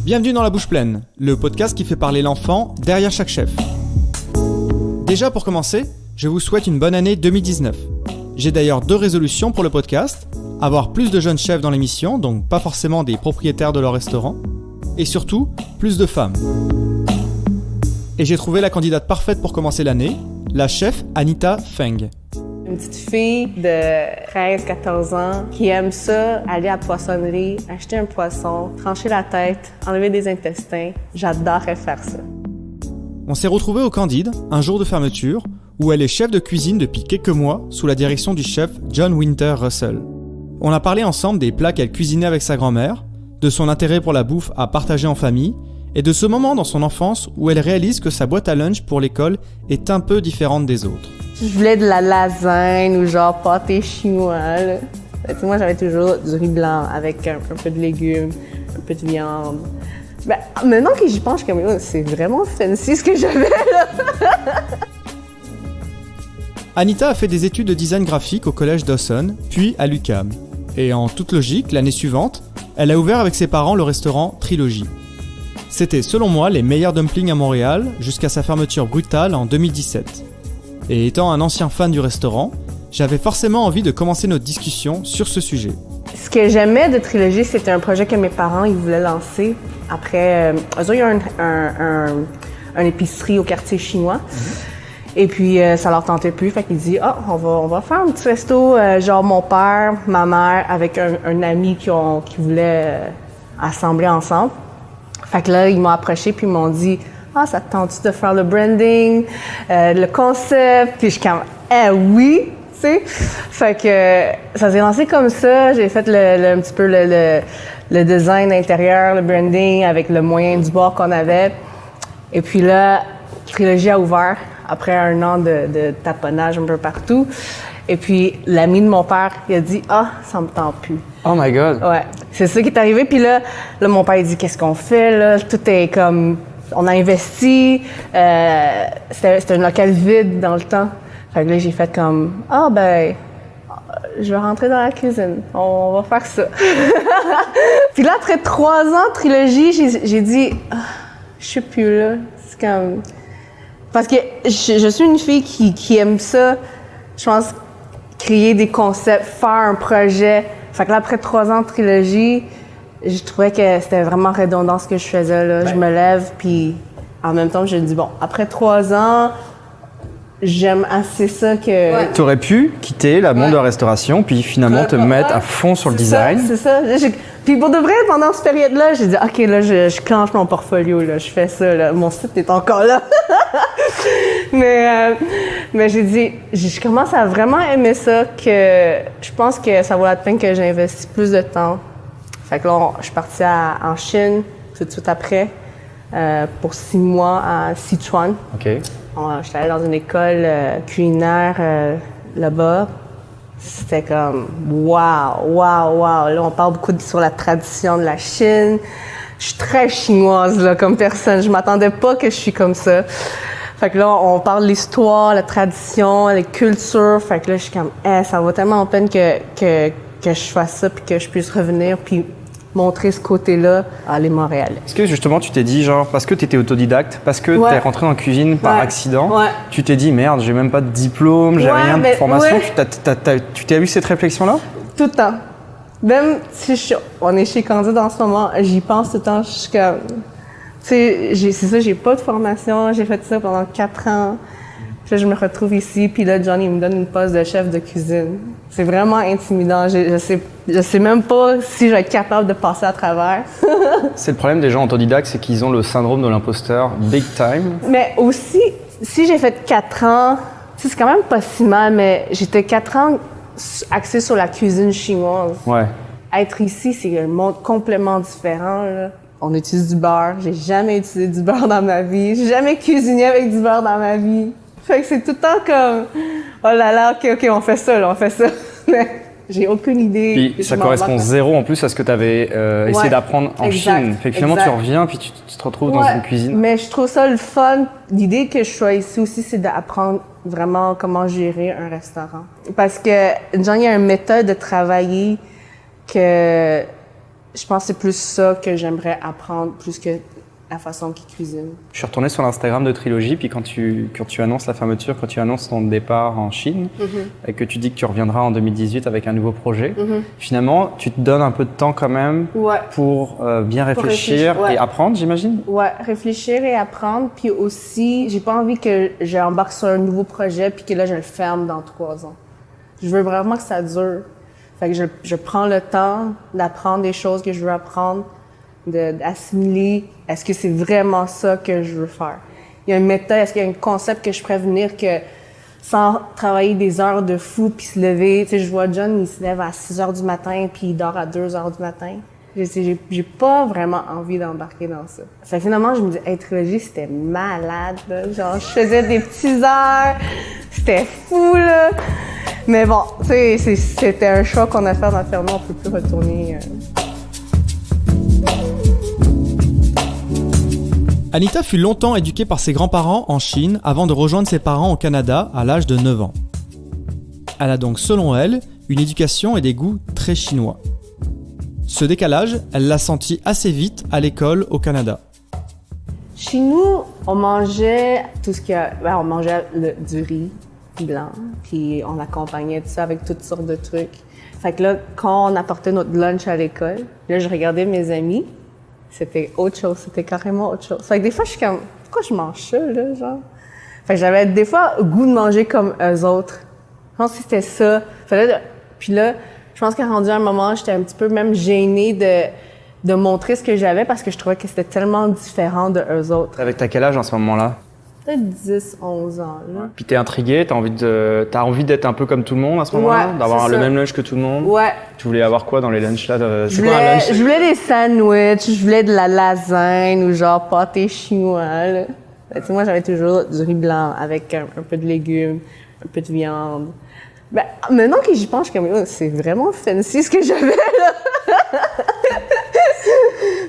Bienvenue dans La Bouche Pleine, le podcast qui fait parler l'enfant derrière chaque chef. Déjà pour commencer, je vous souhaite une bonne année 2019. J'ai d'ailleurs 2 résolutions pour le podcast, avoir plus de jeunes chefs dans l'émission, donc pas forcément des propriétaires de leur restaurant, et surtout, plus de femmes. Et j'ai trouvé la candidate parfaite pour commencer l'année, la chef Anita Feng. Une petite fille de 13-14 ans qui aime ça, aller à la poissonnerie, acheter un poisson, trancher la tête, enlever des intestins. J'adorerais faire ça. On s'est retrouvés au Candide, un jour de fermeture, où elle est chef de cuisine depuis quelques mois, sous la direction du chef John Winter Russell. On a parlé ensemble des plats qu'elle cuisinait avec sa grand-mère, de son intérêt pour la bouffe à partager en famille, et de ce moment dans son enfance où elle réalise que sa boîte à lunch pour l'école est un peu différente des autres. Je voulais de la lasagne ou genre pâté chinois. Là. Moi, j'avais toujours du riz blanc avec un peu de légumes, un peu de viande. Ben, maintenant que j'y pense, je suis comme, oh, c'est vraiment fancy ce que j'avais là. Anita a fait des études de design graphique au collège Dawson, puis à l'UQAM. Et en toute logique, l'année suivante, elle a ouvert avec ses parents le restaurant Trilogy. C'était selon moi les meilleurs dumplings à Montréal, jusqu'à sa fermeture brutale en 2017. Et étant un ancien fan du restaurant, j'avais forcément envie de commencer notre discussion sur ce sujet. Ce que j'aimais de Trilogy, c'était un projet que mes parents ils voulaient lancer. Après, eux autres, ils ont une épicerie au quartier chinois. Et puis, ça leur tentait plus. Fait qu'ils disent, on va faire un petit resto, genre mon père, ma mère, avec un ami qui voulait assembler ensemble. Fait que là, ils m'ont approché puis ils m'ont dit, ça te tente de faire le branding, le concept? Puis je suis comme, oui, tu sais. Fait que ça s'est lancé comme ça. J'ai fait un petit peu le design intérieur, le branding avec le moyen du bord qu'on avait. Et puis là, Trilogy a ouvert après un an de taponnage un peu partout. Et puis l'ami de mon père, il a dit, ça me tente plus. Oh my God! Ouais, c'est ça qui est arrivé. Puis là mon père, il dit, qu'est-ce qu'on fait là? Tout est comme... On a investi, c'était un local vide dans le temps. Fait que là, j'ai fait comme, je vais rentrer dans la cuisine, on va faire ça. Puis là, après 3 ans de Trilogy, j'ai dit, je suis plus là. C'est comme... Parce que je suis une fille qui aime ça, je pense, créer des concepts, faire un projet. Fait que là, après 3 ans de Trilogy, je trouvais que c'était vraiment redondant ce que je faisais. Là. Je me lève, puis en même temps, je me dis, bon, après 3 ans, j'aime assez ça que... Ouais. Tu aurais pu quitter le monde de la restauration, puis finalement te mettre à fond sur le design. C'est ça. Puis pour de vrai, pendant cette période-là, j'ai dit, OK, là, je clenche mon portfolio, là, je fais ça, là. Mon site est encore là. Mais j'ai dit, je commence à vraiment aimer ça, que je pense que ça vaut la peine que j'investisse plus de temps. Fait que là, je suis partie en Chine tout de suite après, pour 6 mois à Sichuan. OK. J'étais allée dans une école culinaire là-bas. C'était comme wow! Là, on parle beaucoup sur la tradition de la Chine. Je suis très chinoise là, comme personne. Je m'attendais pas que je suis comme ça. Fait que là, on parle de l'histoire, la tradition, les cultures. Fait que là, je suis comme, ça vaut tellement la peine que je fasse ça puis que je puisse revenir puis montrer ce côté-là à les Montréalais. Est-ce que justement tu t'es dit, genre, parce que tu étais autodidacte, parce que t'es rentré en cuisine par accident, tu t'es dit, merde, j'ai même pas de diplôme, j'ai rien de formation, tu t'as eu cette réflexion-là? Tout le temps. Même si on est chez Candide en ce moment, j'y pense tout le temps, je suis comme... Tu sais, c'est ça, j'ai pas de formation, j'ai fait ça pendant 4 ans. Puis là, je me retrouve ici, puis là, Johnny me donne une poste de chef de cuisine. C'est vraiment intimidant. Je sais même pas si je vais être capable de passer à travers. C'est le problème des gens autodidactes, c'est qu'ils ont le syndrome de l'imposteur big time. Mais aussi, si j'ai fait 4 ans, c'est quand même pas si mal, mais j'étais 4 ans axée sur la cuisine chinoise. Ouais. Être ici, c'est un monde complètement différent, là. On utilise du beurre. J'ai jamais utilisé du beurre dans ma vie. J'ai jamais cuisiné avec du beurre dans ma vie. Fait que c'est tout le temps comme, oh là là, OK, on fait ça, là, on fait ça. Mais j'ai aucune idée. Puis ça correspond zéro en plus à ce que tu avais essayé d'apprendre en Chine. Fait que finalement, tu reviens puis tu te retrouves dans une cuisine. Mais je trouve ça le fun. L'idée que je sois ici aussi, c'est d'apprendre vraiment comment gérer un restaurant. Parce que, Johnny a une méthode de travailler que Je pense que c'est plus ça que j'aimerais apprendre, plus que la façon qu'ils cuisinent. Je suis retourné sur l'Instagram de Trilogy, puis quand tu annonces la fermeture, quand tu annonces ton départ en Chine, et que tu dis que tu reviendras en 2018 avec un nouveau projet, finalement, tu te donnes un peu de temps quand même pour bien réfléchir et apprendre, j'imagine? Ouais, réfléchir et apprendre, puis aussi, j'ai pas envie que j'embarque sur un nouveau projet, puis que là, je le ferme dans 3 ans. Je veux vraiment que ça dure. Fait que je prends le temps d'apprendre des choses que je veux apprendre, d'assimiler. Est-ce que c'est vraiment ça que je veux faire? Il y a une méthode, est-ce qu'il y a un concept que je pourrais venir que sans travailler des heures de fou puis se lever? Tu sais, je vois John, il se lève à 6 heures du matin puis il dort à 2 heures du matin. J'ai pas vraiment envie d'embarquer dans ça. Fait que finalement, je me dis, hey, Trilogy, c'était malade, là. Genre, je faisais des petites heures. C'était fou, là. Mais bon, tu sais, c'était un choix qu'on a fait dans le fermement, on peut plus retourner. Anita fut longtemps éduquée par ses grands-parents en Chine avant de rejoindre ses parents au Canada à l'âge de 9 ans. Elle a donc, selon elle, une éducation et des goûts très chinois. Ce décalage, elle l'a senti assez vite à l'école au Canada. Chez nous, on mangeait tout ce qu'il y a. On mangeait du riz blanc, puis on accompagnait tout ça avec toutes sortes de trucs. Fait que là, quand on apportait notre lunch à l'école, là, je regardais mes amis. C'était autre chose, c'était carrément autre chose. Fait que des fois, je suis comme, pourquoi je mange ça, là, genre? Fait que j'avais des fois le goût de manger comme eux autres. Je pense que c'était ça. Puis là, je pense qu'à rendu un moment, j'étais un petit peu même gênée de montrer ce que j'avais parce que je trouvais que c'était tellement différent de eux autres. Avec t'as quel âge en ce moment-là? Peut-être 10, 11 ans, là. Puis t'es intriguée, t'as envie d'être un peu comme tout le monde à ce moment-là? D'avoir le même lunch que tout le monde? Ouais. Tu voulais avoir quoi dans les lunchs là? C'est quoi un lunch? Je voulais des sandwichs, je voulais de la lasagne ou genre pâté chinois, là. Tu sais, moi, j'avais toujours du riz blanc avec un peu de légumes, un peu de viande. Ben, maintenant que j'y pense, je suis comme, c'est vraiment fancy ce que j'avais, là.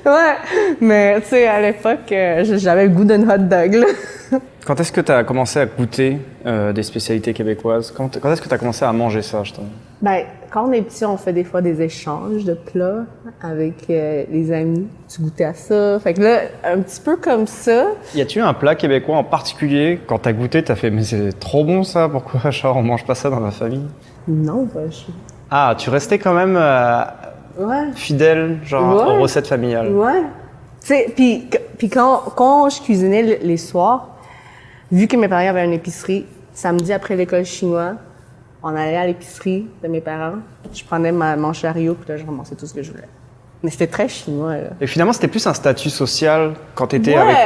Ouais, mais tu sais, à l'époque, j'avais le goût d'un hot dog, là. Quand est-ce que tu as commencé à goûter des spécialités québécoises? Quand est-ce que tu as commencé à manger ça, je t'en... Ben, quand on est petit, on fait des fois des échanges de plats avec les amis. Tu goûtais à ça. Fait que là, un petit peu comme ça. Y a-tu un plat québécois en particulier, quand t'as goûté, t'as fait « mais c'est trop bon ça, pourquoi genre on mange pas ça dans ma famille ?» Non, Ah, tu restais quand même fidèle, genre aux recettes familiales. Ouais. Tu sais, puis quand je cuisinais les soirs, vu que mes parents avaient une épicerie, samedi après l'école chinoise, on allait à l'épicerie de mes parents. Je prenais mon chariot, puis là, je ramassais tout ce que je voulais. Mais c'était très chinois, là. Et finalement, c'était plus un statut social quand t'étais avec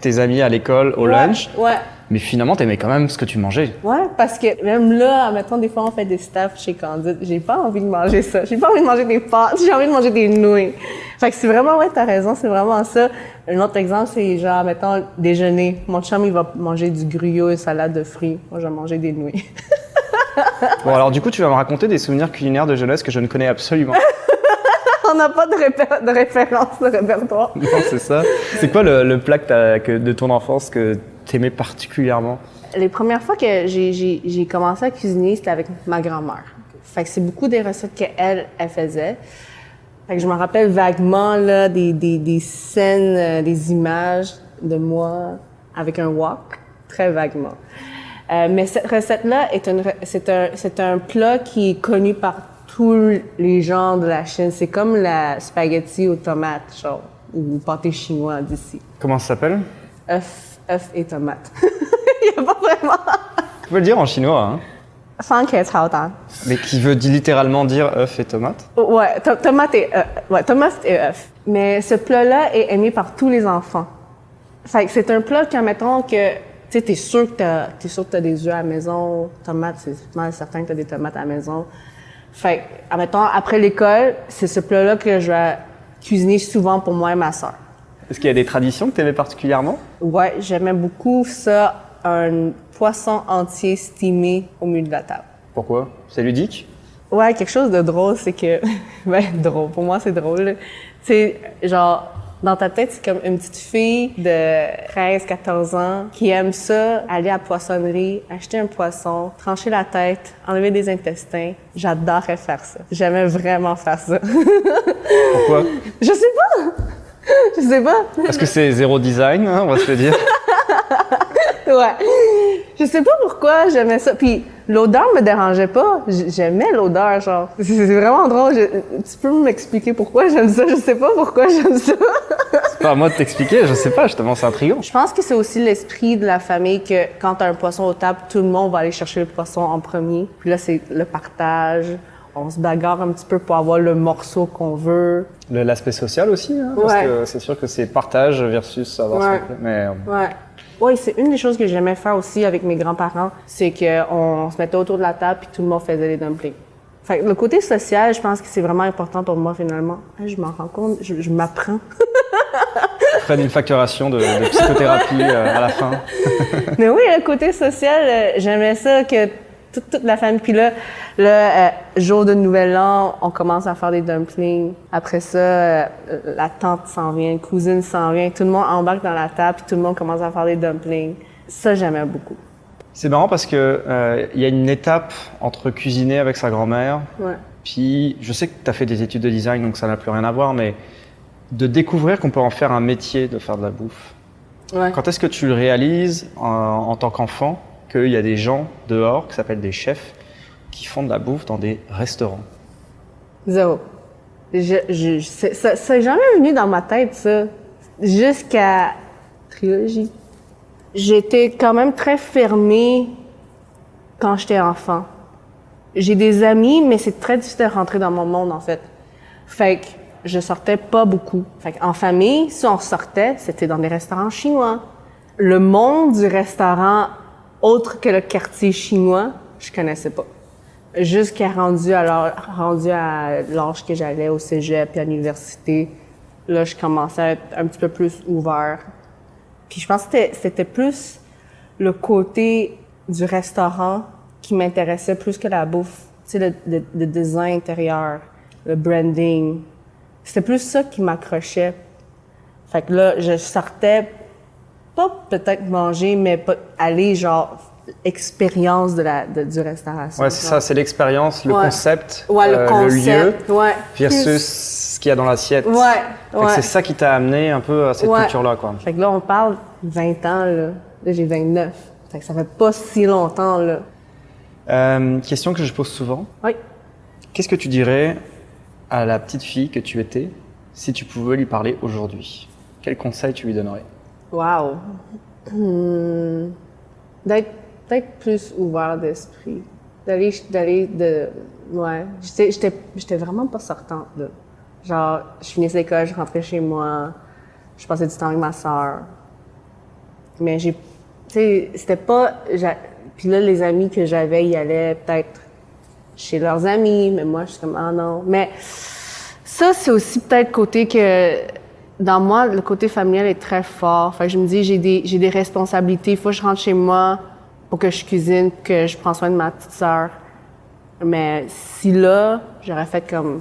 tes amis à l'école, au lunch. Ouais. Mais finalement, t'aimais quand même ce que tu mangeais. Ouais, parce que même là, admettons, des fois, on fait des staffs chez Candide. J'ai pas envie de manger ça. J'ai pas envie de manger des pâtes. J'ai envie de manger des nouilles. Fait que c'est vraiment, t'as raison, c'est vraiment ça. Un autre exemple, c'est genre, mettons, déjeuner. Mon chum, il va manger du gruyot et salade de fruits. Moi, je vais manger des nouilles. Bon, alors du coup, tu vas me raconter des souvenirs culinaires de jeunesse que je ne connais absolument. On n'a pas de référence de répertoire. Non, c'est ça. C'est quoi le plat de ton enfance que t'aimais particulièrement? Les premières fois que j'ai commencé à cuisiner, c'était avec ma grand-mère. Fait que c'est beaucoup des recettes qu'elle faisait. Fait que je me rappelle vaguement là, des scènes, des images de moi avec un wok, très vaguement. Mais cette recette-là, c'est un plat qui est connu par tous les gens de la Chine. C'est comme la spaghetti aux tomates, genre, ou pâté chinois d'ici. Comment ça s'appelle? œuf et tomates. Il n'y a pas vraiment... Tu peux le dire en chinois, hein? Mais qui veut littéralement dire œuf et tomate? Ouais, tomate et œuf. Mais ce plat-là est aimé par tous les enfants. Fait que c'est un plat qui, admettons que, tu sais, t'es sûr que t'as des œufs à la maison, tomates, c'est mal certain que t'as des tomates à la maison. Fait que, admettons, après l'école, c'est ce plat-là que je vais cuisiner souvent pour moi et ma sœur. Est-ce qu'il y a des traditions que t'aimais particulièrement? Ouais, j'aimais beaucoup ça, un poisson entier steamé au milieu de la table. Pourquoi? C'est ludique? Ouais, quelque chose de drôle, c'est que... ben, drôle, pour moi, c'est drôle. Tu sais, genre, Dans ta tête, c'est comme une petite fille de 13-14 ans qui aime ça, aller à la poissonnerie, acheter un poisson, trancher la tête, enlever des intestins. J'adorais faire ça. J'aimais vraiment faire ça. Pourquoi? Je sais pas! Je sais pas. Parce que c'est zéro design, hein, on va se le dire. Ouais. Je sais pas pourquoi j'aimais ça. Puis l'odeur me dérangeait pas. J'aimais l'odeur, genre. C'est vraiment drôle. Tu peux m'expliquer pourquoi j'aime ça? Je sais pas pourquoi j'aime ça. C'est pas à moi de t'expliquer, je sais pas, justement, c'est intriguant. Je pense que c'est aussi l'esprit de la famille que quand t'as un poisson aux tables, tout le monde va aller chercher le poisson en premier. Puis là, c'est le partage. On se bagarre un petit peu pour avoir le morceau qu'on veut. L'aspect social aussi, hein, parce que c'est sûr que c'est partage versus avoir son plat. Mais ouais. Oui, c'est une des choses que j'aimais faire aussi avec mes grands-parents, c'est qu'on se mettait autour de la table puis tout le monde faisait les dumplings. Fait que le côté social, je pense que c'est vraiment important pour moi finalement. Je m'en rends compte, je m'apprends. Près d'une facturation de psychothérapie à la fin. Mais oui, le côté social, j'aimais ça que toute la famille. Puis là, jour de Nouvel An, on commence à faire des dumplings. Après ça, la tante s'en vient, la cousine s'en vient. Tout le monde embarque dans la table, puis tout le monde commence à faire des dumplings. Ça, j'aimais beaucoup. C'est marrant parce que y a une étape entre cuisiner avec sa grand-mère, puis je sais que tu as fait des études de design, donc ça n'a plus rien à voir, mais de découvrir qu'on peut en faire un métier de faire de la bouffe. Ouais. Quand est-ce que tu le réalises en tant qu'enfant qu'il y a des gens dehors, qui s'appellent des chefs, qui font de la bouffe dans des restaurants? Zéro. Ça n'est jamais venu dans ma tête, ça. Jusqu'à trilogie. J'étais quand même très fermée quand j'étais enfant. J'ai des amis, mais c'est très difficile de rentrer dans mon monde, en fait. Fait que je sortais pas beaucoup. Fait qu'en famille, si on sortait, c'était dans des restaurants chinois. Le monde du restaurant autre que le quartier chinois, je connaissais pas. Jusqu'à rendu à l'âge que j'allais au cégep et à l'université, là, je commençais à être un petit peu plus ouvert. Puis je pense que c'était plus le côté du restaurant qui m'intéressait plus que la bouffe. Tu sais, le design intérieur, le branding. C'était plus ça qui m'accrochait. Fait que là, je sortais pas peut-être manger, mais aller genre expérience du restauration. Ouais, c'est ça, c'est l'expérience, le concept, le lieu versus ce qu'il y a dans l'assiette. C'est ça qui t'a amené un peu à cette culture-là, quoi. Fait que là, on parle 20 ans, là. Là, j'ai 29. Fait que ça fait pas si longtemps, là. Question que je pose souvent. Oui. Qu'est-ce que tu dirais à la petite fille que tu étais si tu pouvais lui parler aujourd'hui? Quel conseil tu lui donnerais? Wow! D'être plus ouvert d'esprit. J'étais vraiment pas sortante, là. Genre, je finissais l'école, je rentrais chez moi, je passais du temps avec ma sœur. Mais tu sais, c'était pas... Puis là, les amis que j'avais, ils allaient peut-être chez leurs amis, mais moi, je suis comme, ah non. Mais ça, c'est aussi peut-être côté que... Dans moi, le côté familial est très fort. Fait que je me dis, j'ai des responsabilités. Il faut que je rentre chez moi pour que je cuisine, que je prends soin de ma petite sœur. Mais si là, j'aurais fait comme,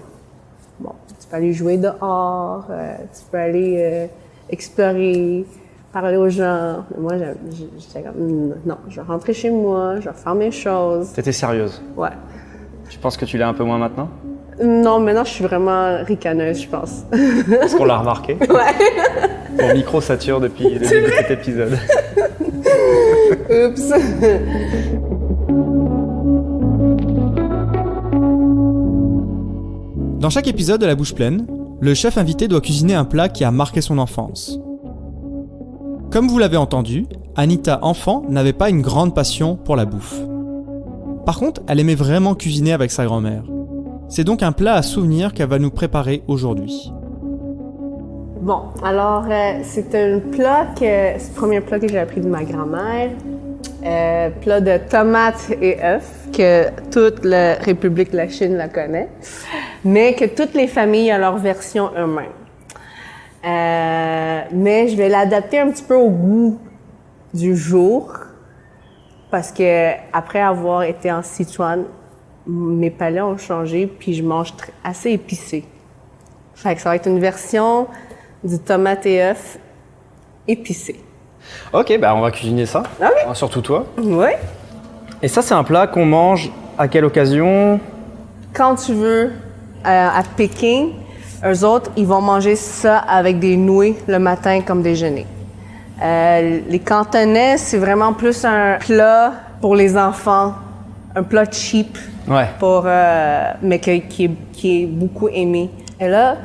bon, tu peux aller jouer dehors, tu peux aller explorer, parler aux gens. Mais moi, j'étais comme, non, je vais rentrer chez moi, je vais faire mes choses. T'étais sérieuse? Ouais. Tu penses que tu l'es un peu moins maintenant? Non, maintenant, je suis vraiment ricaneuse, je pense. Est-ce qu'on l'a remarqué? Ouais. Ton micro sature depuis le début de cet épisode. Oups. Dans chaque épisode de La Bouche Pleine, le chef invité doit cuisiner un plat qui a marqué son enfance. Comme vous l'avez entendu, Anita, enfant, n'avait pas une grande passion pour la bouffe. Par contre, elle aimait vraiment cuisiner avec sa grand-mère. C'est donc un plat à souvenir qu'elle va nous préparer aujourd'hui. Bon, alors, c'est un plat c'est le premier plat que j'ai appris de ma grand-mère. Plat de tomates et œufs, que toute la République de la Chine la connaît, mais que toutes les familles ont leur version eux-mêmes. Mais je vais l'adapter un petit peu au goût du jour, parce que après avoir été en Sichuan, mes palais ont changé, puis je mange assez épicé. Fait que ça va être une version du tomate et œuf épicé. Ok, bah on va cuisiner ça. Ok. Surtout toi. Oui. Et ça, c'est un plat qu'on mange à quelle occasion? Quand tu veux, à Pékin, eux autres, ils vont manger ça avec des nouilles le matin comme déjeuner. Les Cantonais, c'est vraiment plus un plat pour les enfants, un plat cheap, Ouais. mais qui est beaucoup aimé. Et là,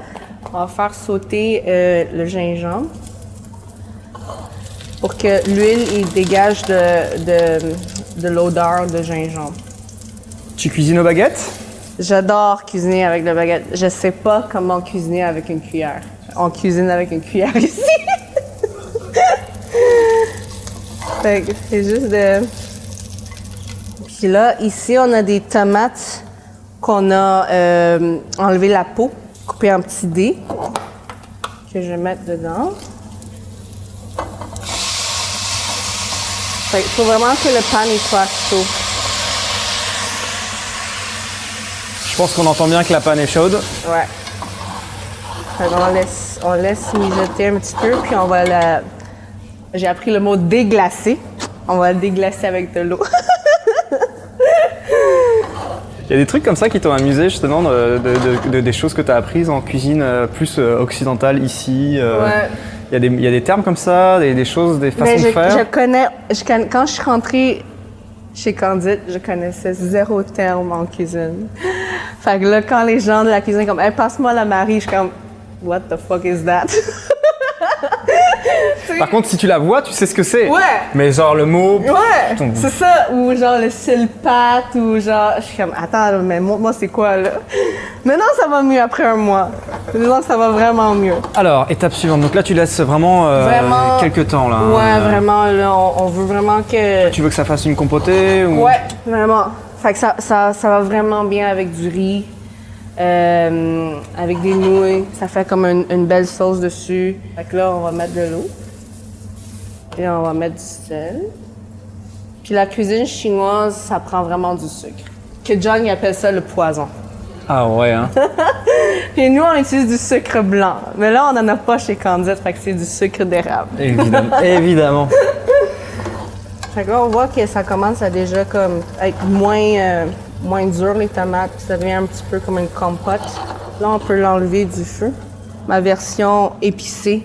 on va faire sauter le gingembre pour que l'huile il dégage de l'odeur de gingembre. Tu cuisines aux baguettes? J'adore cuisiner avec la baguette. Je sais pas comment cuisiner avec une cuillère. On cuisine avec une cuillère ici. Fait que c'est juste de... Puis là, ici, on a des tomates qu'on a enlevé la peau, coupées en petits dés, que je vais mettre dedans. Fait qu'il faut vraiment que le pan il soit chaud. Je pense qu'on entend bien que la panne est chaude. Ouais. Fait qu'on laisse mijoter un petit peu, puis on va la... J'ai appris le mot déglacer. On va la déglacer avec de l'eau. Il y a des trucs comme ça qui t'ont amusé justement, des choses que tu as apprises en cuisine plus occidentale ici. Ouais. Il y a des termes comme ça, des choses, des façons de faire. Quand je suis rentrée chez Candide, je connaissais 0 terme en cuisine. Fait que là, quand les gens de la cuisine sont comme hey, passe-moi la Marie, je suis comme what the fuck is that? Par contre, si tu la vois, tu sais ce que c'est. Ouais. Mais genre le mot. Ouais, c'est ça. Ou genre le silpat, ou genre. Je suis comme, attends, mais moi c'est quoi là? Maintenant, ça va mieux après un mois. Disons que ça va vraiment mieux. Alors, étape suivante. Donc là, tu laisses vraiment, quelques temps là. Ouais, vraiment. Là, on veut vraiment que. Tu veux que ça fasse une compotée ou... Ouais, vraiment. Fait que ça va vraiment bien avec du riz, avec des nouilles. Ça fait comme une belle sauce dessus. Fait que là, on va mettre de l'eau. Puis on va mettre du sel. Puis la cuisine chinoise, ça prend vraiment du sucre. Que John, il appelle ça le poison. Ah ouais, hein. Puis nous, on utilise du sucre blanc. Mais là, on n'en a pas chez Candide, fait que c'est du sucre d'érable. Évidemment. Évidemment. Fait que là, on voit que ça commence à déjà comme être moins dur, les tomates. Ça devient un petit peu comme une compote. Là, on peut l'enlever du feu. Ma version épicée,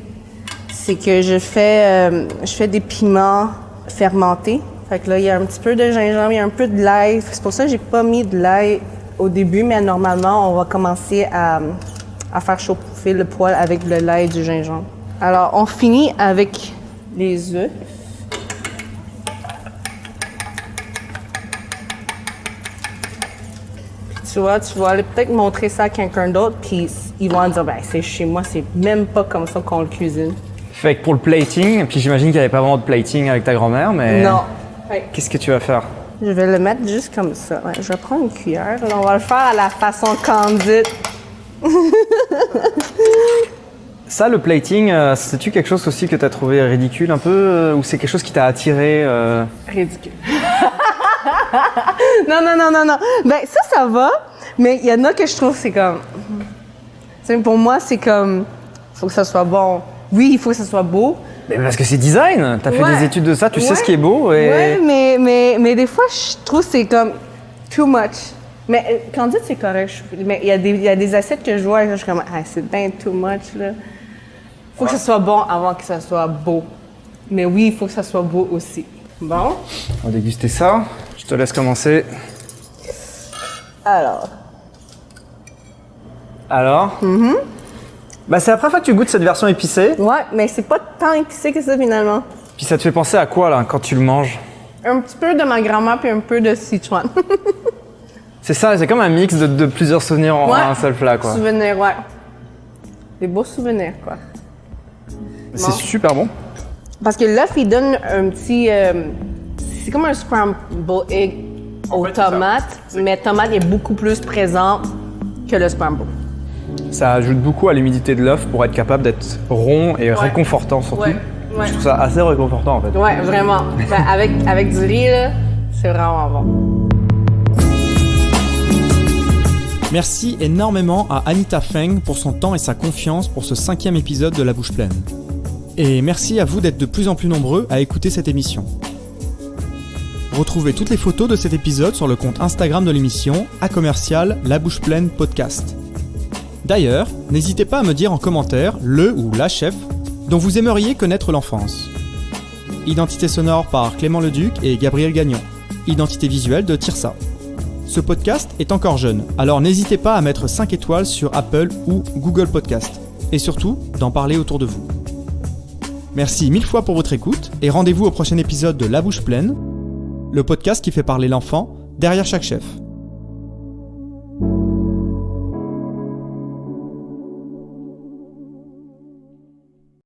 c'est que je fais des piments fermentés. Fait que là, il y a un petit peu de gingembre, il y a un peu de l'ail. C'est pour ça que j'ai pas mis de l'ail au début, mais normalement, on va commencer à faire chauffer le poêle avec le l'ail et du gingembre. Alors, on finit avec les œufs. Tu vas aller peut-être montrer ça à quelqu'un d'autre, puis ils vont dire, ben c'est chez moi, c'est même pas comme ça qu'on le cuisine. Fait que pour le plating, puis j'imagine qu'il n'y avait pas vraiment de plating avec ta grand-mère, mais... Non. Qu'est-ce que tu vas faire? Je vais le mettre juste comme ça. Ouais, je vais prendre une cuillère. Là, on va le faire à la façon Candide. Ça, le plating, c'est-tu quelque chose aussi que tu as trouvé ridicule un peu, ou c'est quelque chose qui t'a attiré Ridicule. Non. Ben, ça va, mais il y en a que je trouve c'est comme... T'sais, pour moi, c'est comme... Il faut que ça soit bon. Oui, il faut que ça soit beau. Mais parce que c'est design, t'as fait des études de ça, tu sais ce qui est beau. Et... Ouais, mais des fois, je trouve que c'est comme too much. Mais Candide, c'est correct. Mais il y a des assiettes que je vois et je suis comme, ah, c'est bien too much, là. Faut que ça soit bon avant que ça soit beau. Mais oui, il faut que ça soit beau aussi. Bon. On va déguster ça. Je te laisse commencer. Alors Bah, c'est la première fois que tu goûtes cette version épicée. Ouais, mais c'est pas tant épicé que ça, finalement. Puis ça te fait penser à quoi, là, quand tu le manges? Un petit peu de ma grand-mère puis un peu de Sichuan. C'est ça, c'est comme un mix de plusieurs souvenirs en un seul plat, quoi. Souvenirs, ouais. Des beaux souvenirs, quoi. C'est super bon. Parce que l'œuf, il donne un petit... c'est comme un scrambled egg aux tomates, mais tomate est beaucoup plus présent que le scrambled. Ça ajoute beaucoup à l'humidité de l'œuf pour être capable d'être rond et réconfortant, surtout. Ouais. Je trouve ça assez réconfortant, en fait. Ouais, vraiment. Ben, avec du riz, là, c'est vraiment bon. Merci énormément à Anita Feng pour son temps et sa confiance pour ce 5e épisode de La Bouche Pleine. Et merci à vous d'être de plus en plus nombreux à écouter cette émission. Retrouvez toutes les photos de cet épisode sur le compte Instagram de l'émission @La Bouche Pleine Podcast. D'ailleurs, n'hésitez pas à me dire en commentaire le ou la chef dont vous aimeriez connaître l'enfance. Identité sonore par Clément Leduc et Gabriel Gagnon. Identité visuelle de Tirsa. Ce podcast est encore jeune, alors n'hésitez pas à mettre 5 étoiles sur Apple ou Google Podcast. Et surtout, d'en parler autour de vous. Merci 1000 fois pour votre écoute et rendez-vous au prochain épisode de La Bouche Pleine, le podcast qui fait parler l'enfant derrière chaque chef.